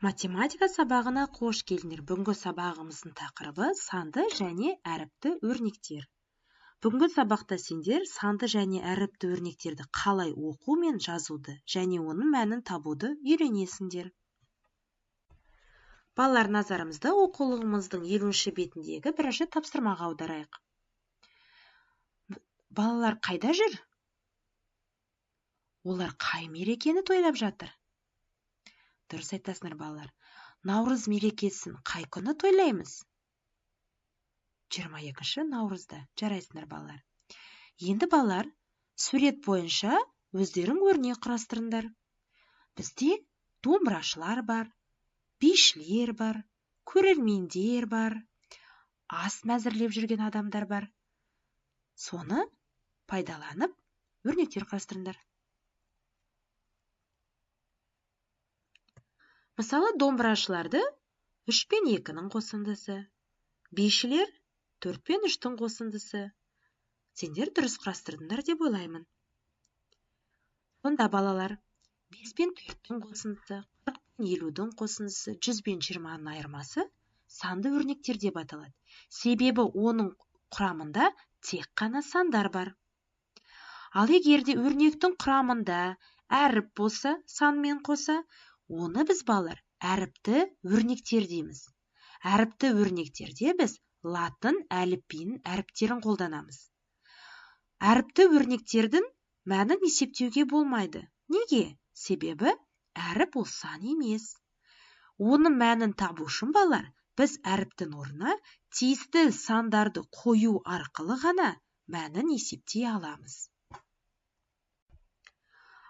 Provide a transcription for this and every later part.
Математика сабағына қош келдіңдер. Бүгінгі сабағымыздың тақырыбы санды және әріпті өрнектер. Бүгінгі сабақта сендер санды және әріпті өрнектерді қалай оқу мен жазуды және оның мәнін табуды үйренесіңдер. Балалар, назарымызды оқулығымыздың 50-ші бетіндегі бірінші тапсырмаға аударайық. Балалар қайда жүр? Олар қай мерекені тойлап жатыр? Дұрыс айтасыңдар, балалар. Наурыз мерекесін қай күні тойлаймыз? 22-ші наурызда. Жарайсыңдар, балалар. Енді балалар, сурет бойынша өздерің өрнек құрастырыңдар. Бізде домбырашылар бар, бишілер бар, көрермендер бар, ас мәзірлеп жүрген адамдар бар. Соны пайдаланып өрнектер құрастырыңдар. Мысалы, домбырашыларды 3 пен 2-нің қосындысы, бишілер 4 пен 3-тің қосындысы. Сендер дұрыс құрастырдыңдар деп ойлаймын. Сонда балалар, 5 пен 4-тің қосындысы, 40 пен 50-дің қосындысы, 100 пен 20-ның айырмасы санды өрнектер деп аталады. Себебі оның құрамында тек қана сандар бар. Ал егерде өрнектің құрамында әріп болса, санмен қоса, оны біз, балалар, әріпті өрнектер дейміз. Әріпті өрнектерде біз латын әліпбиінің әріптерін қолданамыз. Әріпті өрнектердің мәнін есептеуге болмайды. Неге? Себебі әріп ол сан емес. Оның мәнін табу үшін, балалар, біз әріптің орнына тиісті сандарды қою арқылы ғана мәнін есептей аламыз.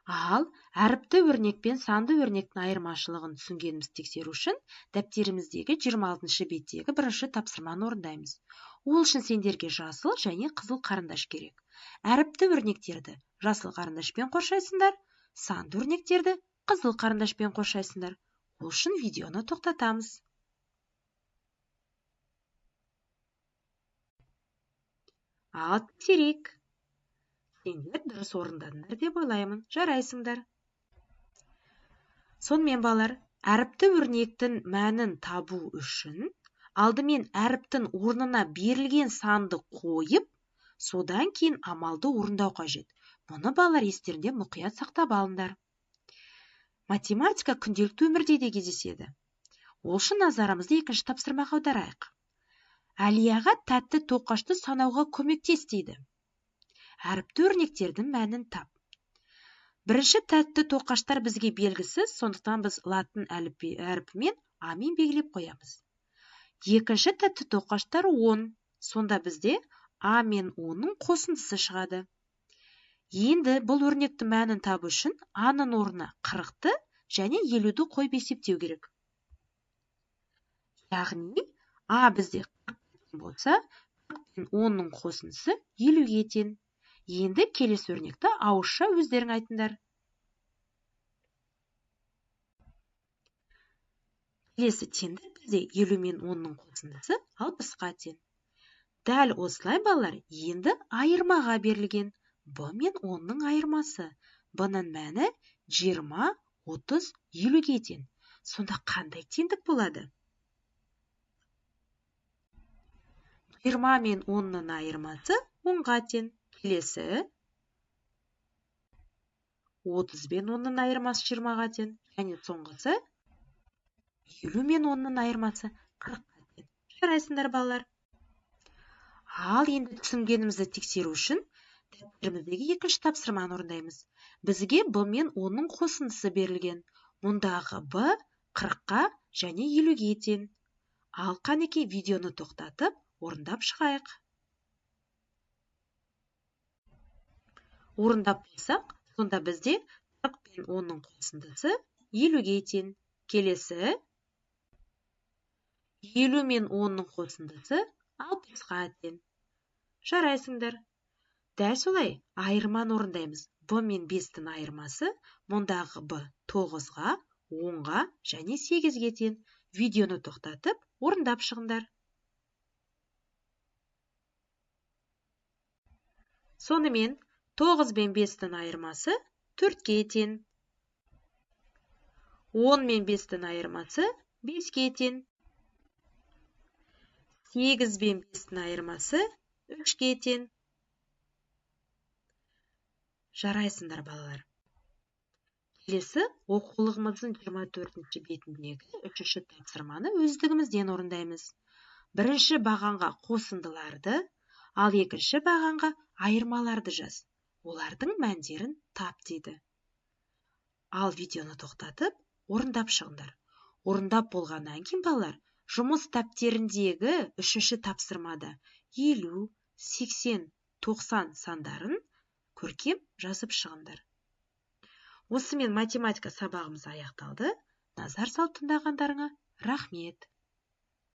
Ал әріпті өрнек пен санды өрнектің айырмашылығын түсінгенімізді тексеру үшін дәптеріміздегі 26-шы беттегі бірінші тапсырманы орындаймыз. Ол үшін сендерге жасыл және қызыл қарындаш керек. Әріпті өрнектерді жасыл қарындашпен қоршайсыңдар, санды өрнектерді қызыл қарындашпен қоршайсыңдар. Ол үшін видеоны тоқтатамыз. Ал тексерейік. Сендер дұрыс орындадыңдар деп ойлаймын. Жарайсыңдар. Сонымен, балалар, әріпті өрнектің мәнін табу үшін алдымен әріптің орнына берілген санды қойып, содан кейін амалды орындау қажет. Мұны, балалар, естерінде мұқият сақтап алыңдар. Математика күнделікті өмірде де кездеседі. Ол үшін назарымызды екінші тапсырмаға аударайық. Әлияға тәтті тоқашты санауға көмектес дейді. Әріпті өрнектердің мәнін тап. Бірінші тәтті тоқаштар бізге белгісіз, сондықтан біз латын әріпімен амен белгілеп қоямыз. Екінші тәтті тоқаштар 10, сонда бізде а мен 10-ның қосындысы шығады. Енді бұл өрнектің мәнін табу үшін а-ның орнына 40-ты және 50-ді қойып есептеу керек. Яғни а бізде 40 болса, 40 пен 10-ның қосындысы 50-ге тең. Енді келесі өрнекті ауызша өздерің айтыңдар. Келесі теңдік бізде 50 мен 10-ның қосындысы 60-ға тең. Дәл осылай, балалар, енді айырмаға берілген б мен 10-ның айырмасы. Бұның мәні 20, 30, 50-ге тең. Сонда қандай теңдік болады? 20 мен 10-ның айырмасы 10-ға тең. Келесі 30 мен 10-ның айырмасы 20-ға тең. Және соңғысы 50 мен 10-ның айырмасы 40-ға тең. Жарайсыңдар, балалар. Ал енді түсінгенімізді тексеру үшін дәптеріміздегі екінші тапсырманы орындаймыз. Бізге б мен 10-ның қосындысы берілген. Мұндағы б 40-қа және 50-ге тең. Ал қанекей, видеоны тоқтатып, орындап шығайық. Орындап болсақ, сонда бізде 40 пен 10-ның қосындысы 50-ге тең. Келесі 50 мен 10-ның қосындысы 60-ға тең. Жарайсыңдар. Дәл солай айырманы орындаймыз. Б мен 5-тің айырмасы мұндағы б 9-ға, 10-ға және 8-ге тең. Видеоны тоқтатып, орындап шығыңдар. Сонымен 9 бен 5-тің айырмасы 4-ге тең. 10 мен 5-тің айырмасы 5-ке тең. 8 мен 5-тің айырмасы 3-ке тең. Жарайсыңдар, балалар. Келесі оқулығымыздың 24-ші бетіндегі 3-ші тапсырманы өздігімізден орындаймыз. Бірінші бағанға қосындыларды, ал екінші бағанға айырмаларды жаз. Олардың мәндерін тап дейді. Ал видеоны тоқтатып, орындап шығыңдар. Орындап болғаннан кейін, балалар, жұмыс дәптеріндегі 3-ші тапсырмада 50, 80, 90 сандарын көркем жазып шығыңдар. Осымен математика сабағымыз аяқталды. Назар салып тыңдағандарыңа рахмет.